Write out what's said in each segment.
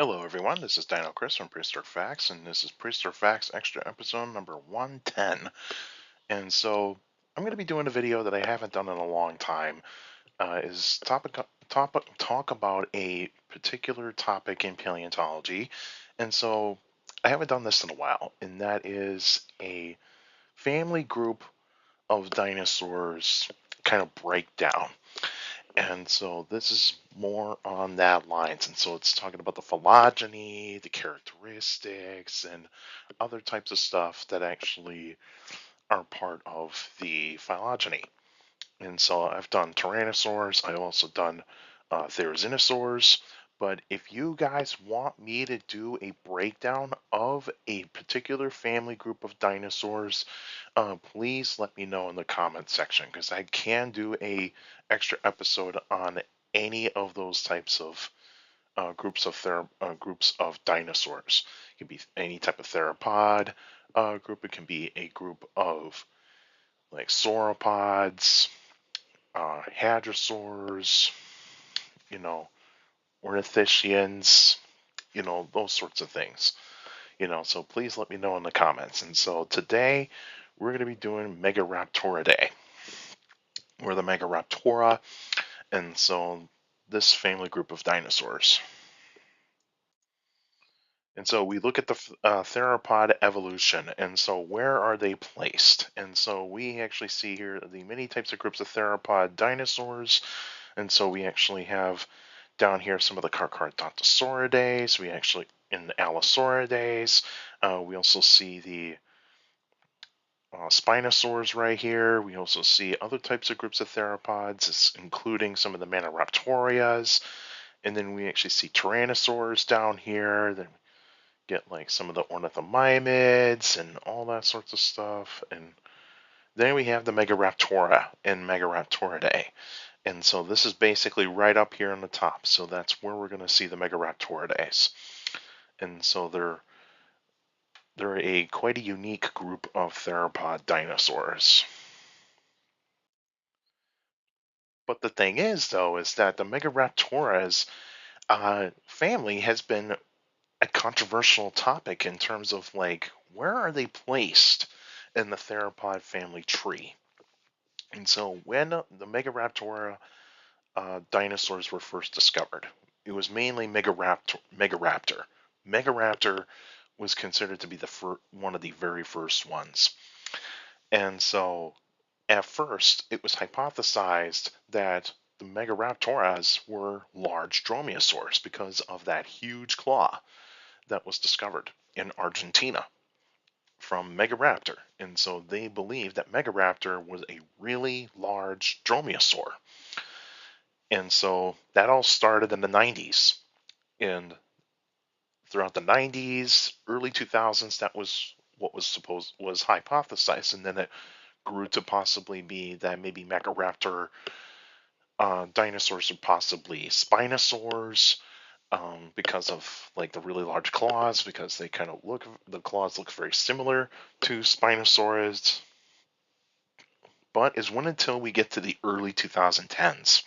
Hello, everyone. This is Dino Chris from Prehistoric Facts, and this is Prehistoric Facts Extra Episode number 110. And so I'm going to be doing a video that I haven't done in a long time. Is talk about a particular topic in paleontology, and so I haven't done this in a while, and that is a family group of dinosaurs kind of breakdown. And so this is more on that lines. And so it's talking about the phylogeny, the characteristics, and other types of stuff that actually are part of the phylogeny. And so I've done tyrannosaurs. I've also done therizinosaurs. But if you guys want me to do a breakdown of a particular family group of dinosaurs, please let me know in the comment section because I can do a extra episode on any of those types of groups of dinosaurs. It can be any type of theropod group. It can be a group of like sauropods, hadrosaurs, you know, ornithischians, those sorts of things. So please let me know in the comments. And so today we're going to be doing Megaraptoridae. We're the Megaraptora, and so this family group of dinosaurs. And so we look at the theropod evolution, and so where are they placed? And so we actually see here the many types of groups of theropod dinosaurs, and so we actually have down here some of the Carcharodontosauridae. We actually in the Allosauridae. We also see the Spinosaurs right here. We also see other types of groups of theropods, including some of the Megaraptorias. And then we actually see Tyrannosaurs down here. Then we get like some of the Ornithomimids and all that sorts of stuff. And then we have the Megaraptora and Megaraptoridae. And so this is basically right up here on the top. So that's where we're going to see the Megaraptoridae. And so they're quite a unique group of theropod dinosaurs. But the thing is, though, is that the Megaraptora's family has been a controversial topic in terms of like where are they placed in the theropod family tree. And so when the Megaraptora dinosaurs were first discovered, it was mainly Megaraptor. Megaraptor was considered to be one of the very first ones. And so at first, it was hypothesized that the Megaraptoras were large dromaeosaurs because of that huge claw that was discovered in Argentina from Megaraptor. And so they believed that Megaraptor was a really large dromaeosaur. And so that all started in the 90s. And throughout the 90s, early 2000s, that was what was hypothesized. And then it grew to possibly be that maybe Megaraptor dinosaurs are possibly spinosaurs because of like the really large claws, because the claws look very similar to Spinosaurids. But is when until we get to the early 2010s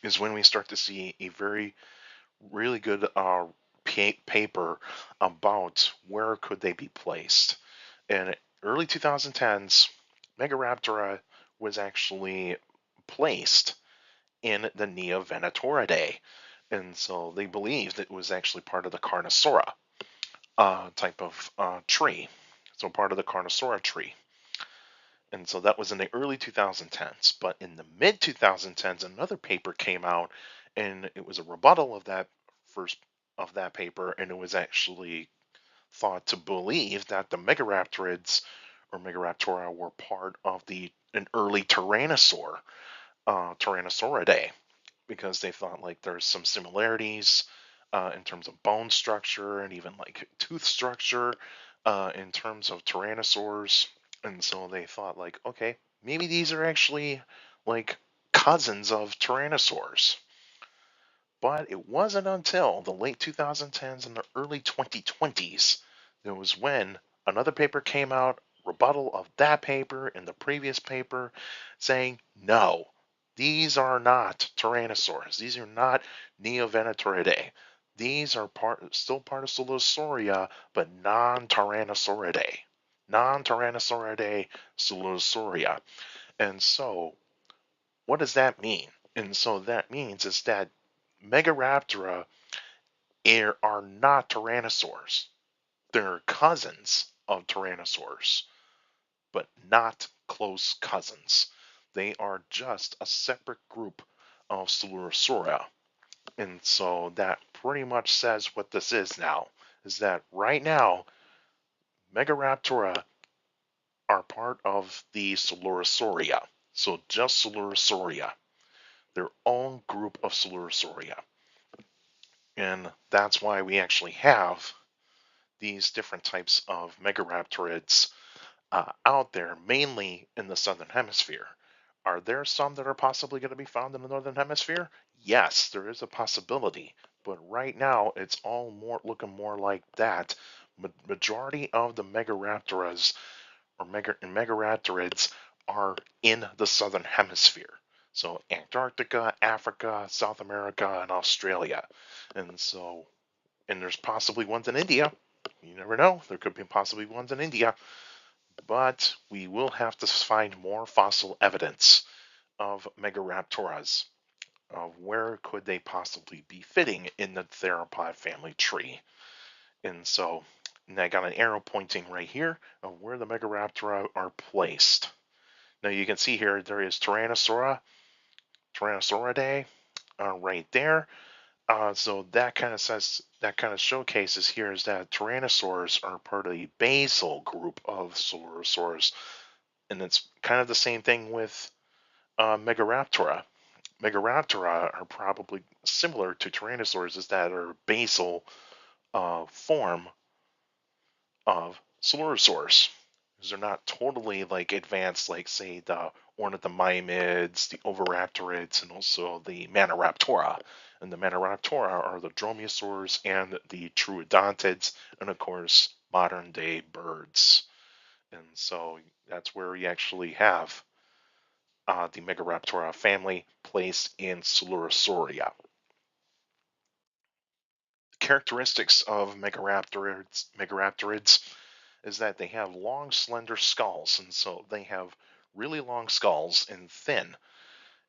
is when we start to see a very really good paper about where could they be placed. In early 2010s, Megaraptora was actually placed in the Neovenatoridae. And so they believed it was actually part of the Carnosaura type of tree. So part of the Carnosaura tree. And so that was in the early 2010s. But in the mid 2010s, another paper came out, and it was a rebuttal of that paper, and it was actually thought to believe that the Megaraptorids or Megaraptora were part of an early Tyrannosaur, Tyrannosauridae, because they thought like there's some similarities in terms of bone structure and even like tooth structure in terms of tyrannosaurs. And so they thought like, okay, maybe these are actually like cousins of tyrannosaurs. But it wasn't until the late 2010s and the early 2020s that was when another paper came out, rebuttal of that paper and the previous paper, saying no, these are not tyrannosaurs. These are not Neovenatoridae. These are still part of Coelurosauria, but non-Tyrannosauridae. Non-Tyrannosauridae Coelurosauria. And so, what does that mean? And so that means is that Megaraptora are not tyrannosaurs. They're cousins of tyrannosaurs, but not close cousins. They are just a separate group of Coelurosauria. And so that pretty much says what this is now. Is that right now, Megaraptora are part of the Coelurosauria. So just Coelurosauria, their own group of Coelurosauria. And that's why we actually have these different types of Megaraptorids out there, mainly in the southern hemisphere. Are there some that are possibly going to be found in the northern hemisphere? Yes, there is a possibility, but right now it's all more looking more like that. Majority of the Megaraptoras or Megaraptorids are in the southern hemisphere. So Antarctica, Africa, South America, and Australia. And so, and there's possibly ones in India. You never know. There could be possibly ones in India. But we will have to find more fossil evidence of Megaraptoras. Of where could they possibly be fitting in the theropod family tree? And so, and I got an arrow pointing right here of where the Megaraptora are placed. Now you can see here there is Tyrannosauridae right there. So that kind of says that kind of showcases here is that tyrannosaurs are part of the basal group of Coelurosaurs, and it's kind of the same thing with Megaraptora. Megaraptora are probably similar to tyrannosaurs, is that are basal form of Coelurosaurs. Because they're not totally like advanced, like say the ornithomimids, the oviraptorids, and also the Maniraptora. And the Maniraptora are the dromaeosaurs and the troodontids, and of course modern day birds. And so that's where we actually have the Megaraptora family placed in Coelurosauria. Characteristics of Megaraptorids is that they have long, slender skulls, and so they have really long skulls and thin,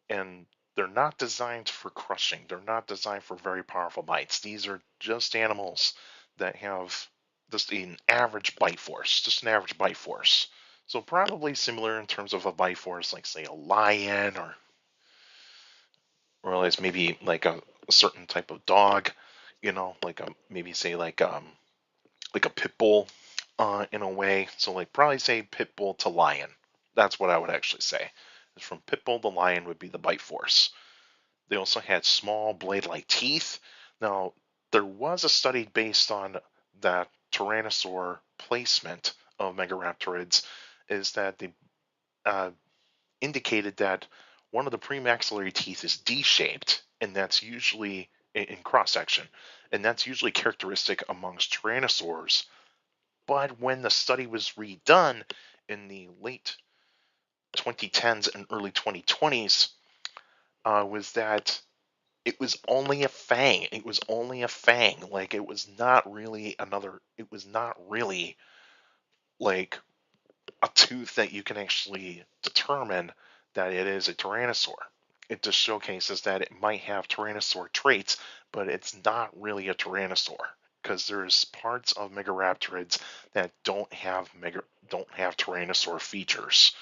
and they're not designed for crushing. They're not designed for very powerful bites. These are just animals that have just an average bite force, just an average bite force. So probably similar in terms of a bite force, like say a lion or at least maybe like a certain type of dog, like a maybe say like a pit bull in a way. So like probably say pit bull to lion. That's what I would actually say. From pit bull to lion would be the bite force. They also had small blade-like teeth. Now there was a study based on that tyrannosaur placement of Megaraptorids, is that they uh, indicated that one of the premaxillary teeth is D-shaped, and that's usually in cross section, and that's usually characteristic amongst tyrannosaurs. But when the study was redone in the late 2010s and early 2020s, was that it was only a fang. It was only a fang. Like it was not really another. It was not really like a tooth that you can actually determine that it is a tyrannosaur. It just showcases that it might have tyrannosaur traits, but it's not really a tyrannosaur because there's parts of Megaraptorids that don't have tyrannosaur features,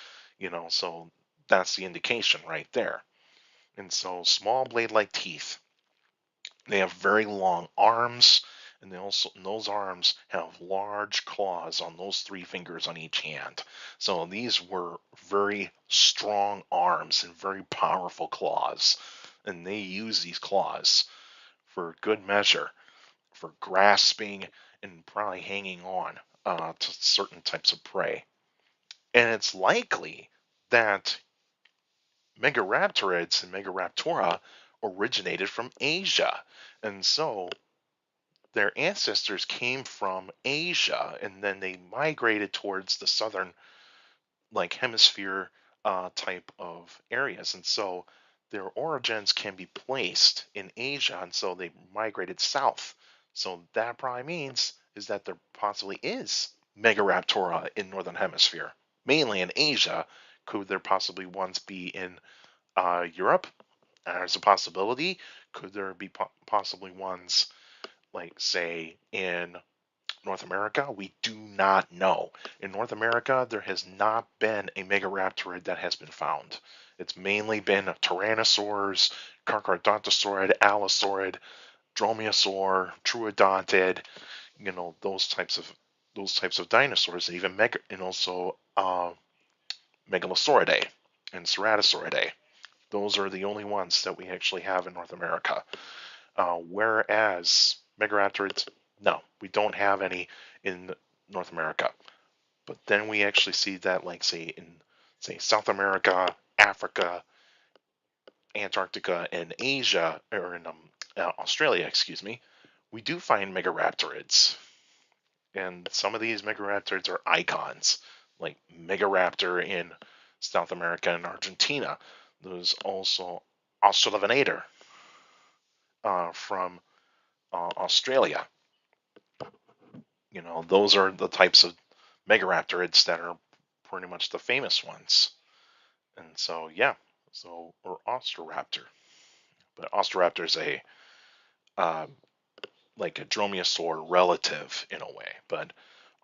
so that's the indication right there. And so small blade-like teeth. They have very long arms, and those arms have large claws on those three fingers on each hand. So these were very strong arms and very powerful claws, and they use these claws for good measure for grasping and probably hanging on to certain types of prey. And it's likely that Megaraptorids and Megaraptora originated from Asia. And so their ancestors came from Asia and then they migrated towards the southern like hemisphere type of areas. And so their origins can be placed in Asia, and so they migrated south. So that probably means is that there possibly is Megaraptora in northern hemisphere, mainly in Asia. Could there possibly ones be in Europe? There's a possibility. Could there be possibly ones like say in North America? We do not know. In North America, there has not been a Megaraptorid that has been found. It's mainly been Tyrannosaurs, Carcharodontosaurid, Allosaurid, Dromaeosaur, Troodontid, those types of dinosaurs, and even and also Megalosauridae and Ceratosauridae. Those are the only ones that we actually have in North America. Whereas Megaraptorids, no, we don't have any in North America. But then we actually see that, like, say South America, Africa, Antarctica, and Asia, or in Australia, excuse me, we do find Megaraptorids. And some of these Megaraptorids are icons, like Megaraptor in South America and Argentina. There's also Australopithecus from Australia. Those are the types of Megaraptorids that are pretty much the famous ones. And so, yeah, or Ostroraptor. But Ostroraptor is uh, like a Dromaeosaur relative in a way. But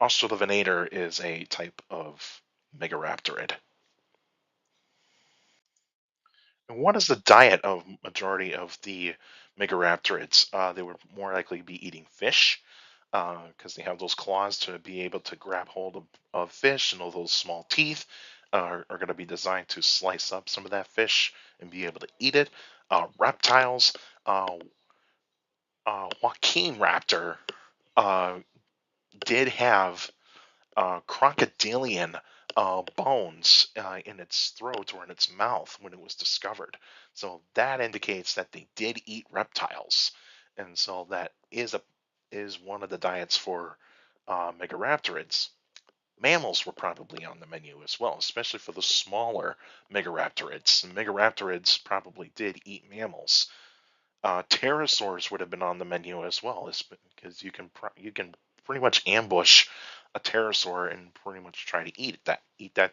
Australopithecus is a type of Megaraptorid. And what is the diet of majority of the Megaraptorids? They would more likely be eating fish because they have those claws to be able to grab hold of fish, and all those small teeth are going to be designed to slice up some of that fish and be able to eat it. Reptiles, uh, Joaquin Raptor uh, did have crocodilian bones in its throat or in its mouth when it was discovered. So that indicates that they did eat reptiles, and so that is one of the diets for Megaraptorids. Mammals were probably on the menu as well, especially for the smaller Megaraptorids. And Megaraptorids probably did eat mammals. Pterosaurs would have been on the menu as well, because you can pretty much ambush a pterosaur and pretty much try to eat that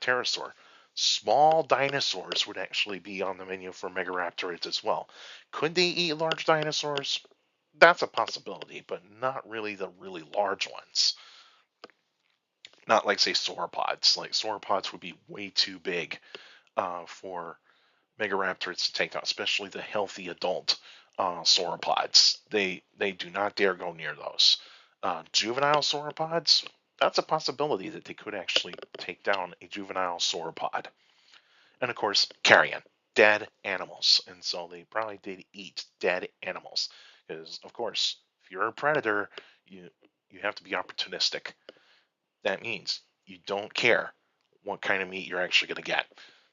pterosaur. Small dinosaurs would actually be on the menu for Megaraptorids as well. Could they eat large dinosaurs? That's a possibility, but not really the really large ones. Not like say sauropods. Like sauropods would be way too big for Megaraptorids to take out, especially the healthy adult sauropods. They do not dare go near those. Juvenile sauropods, that's a possibility that they could actually take down a juvenile sauropod. And of course, carrion, dead animals. And so they probably did eat dead animals. Because of course, if you're a predator, you have to be opportunistic. That means you don't care what kind of meat you're actually going to get.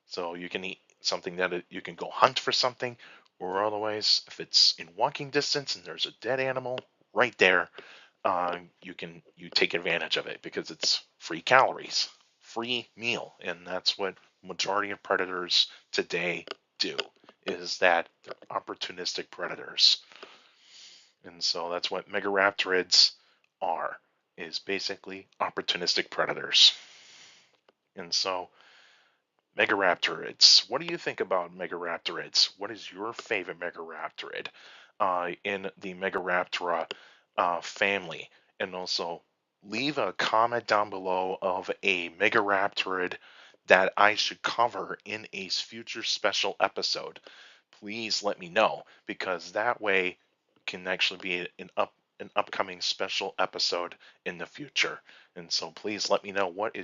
So you can eat something that you can go hunt for something, or otherwise, if it's in walking distance and there's a dead animal right there, you take advantage of it because it's free calories, free meal, and that's what majority of predators today do. Is that they're opportunistic predators, and so that's what Megaraptorids are. Is basically opportunistic predators. And so Megaraptorids. What do you think about Megaraptorids? What is your favorite Megaraptorid in the Megaraptora family? And also leave a comment down below of a Megaraptorid that I should cover in a future special episode. Please let me know because that way can actually be an upcoming special episode in the future. And so please let me know what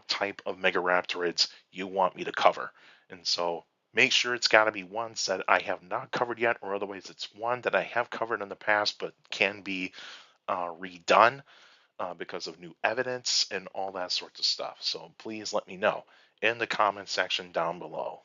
type of Megaraptorids you want me to cover. And so make sure it's got to be ones that I have not covered yet, or otherwise it's one that I have covered in the past but can be redone because of new evidence and all that sorts of stuff. So please let me know in the comment section down below.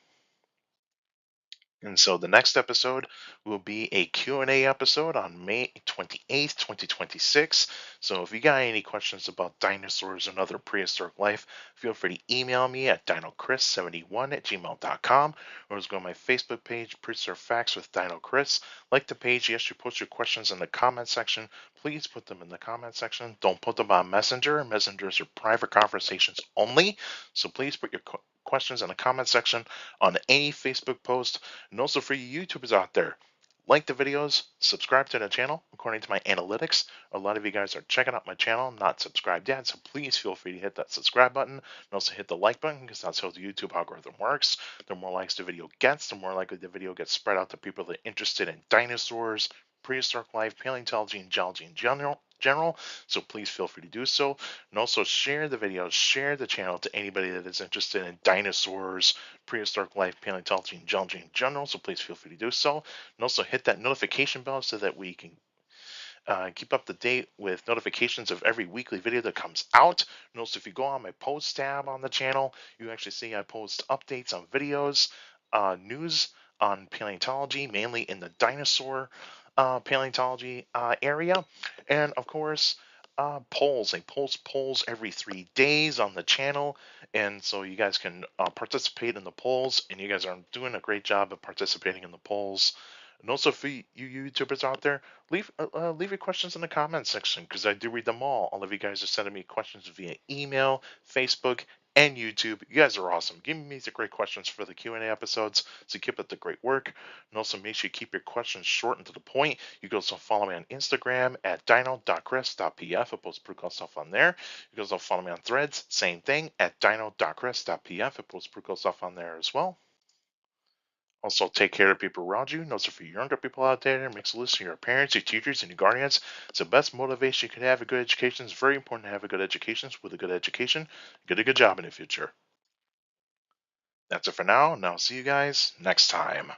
And so the next episode will be a Q&A episode on May 28th, 2026. So if you got any questions about dinosaurs and other prehistoric life, feel free to email me at dinocris71@gmail.com, or just go to my Facebook page, Prehistoric Facts with Dino Chris. Like the page, yes, you post your questions in the comment section. Please put them in the comment section. Don't put them on Messenger. Messengers are private conversations only. So please put your questions in the comment section on any Facebook post. And also for you YouTubers out there, like the videos, subscribe to the channel. According to my analytics, a lot of you guys are checking out my channel, not subscribed yet. So please feel free to hit that subscribe button and also hit the like button, because that's how the YouTube algorithm works. The more likes the video gets, the more likely the video gets spread out to people that are interested in dinosaurs, prehistoric life, paleontology, and geology in general. So please feel free to do so. And also share the videos, share the channel to anybody that is interested in dinosaurs, prehistoric life, paleontology, and geology in general. So please feel free to do so. And also hit that notification bell so that we can keep up to date with notifications of every weekly video that comes out. And also, if you go on my post tab on the channel, you actually see I post updates on videos, news on paleontology, mainly in the dinosaur paleontology area, and of course, polls. I post polls every 3 days on the channel, and so you guys can participate in the polls. And you guys are doing a great job of participating in the polls. And also, for you YouTubers out there, leave your questions in the comments section, because I do read them all. All of you guys are sending me questions via email, Facebook, and YouTube. You guys are awesome. Giving me the great questions for the Q&A episodes. So keep up the great work. And also make sure you keep your questions short and to the point. You can also follow me on Instagram at dino.chris.pf. I post pretty cool stuff on there. You can also follow me on Threads, same thing, at dino.chris.pf. I post pretty cool stuff on there as well. Also, take care of people around you. And also, for younger people out there, make sure to listen to your parents, your teachers, and your guardians. It's the best motivation you can have. A good education. It's very important to have a good education. With a good education, get a good job in the future. That's it for now, and I'll see you guys next time.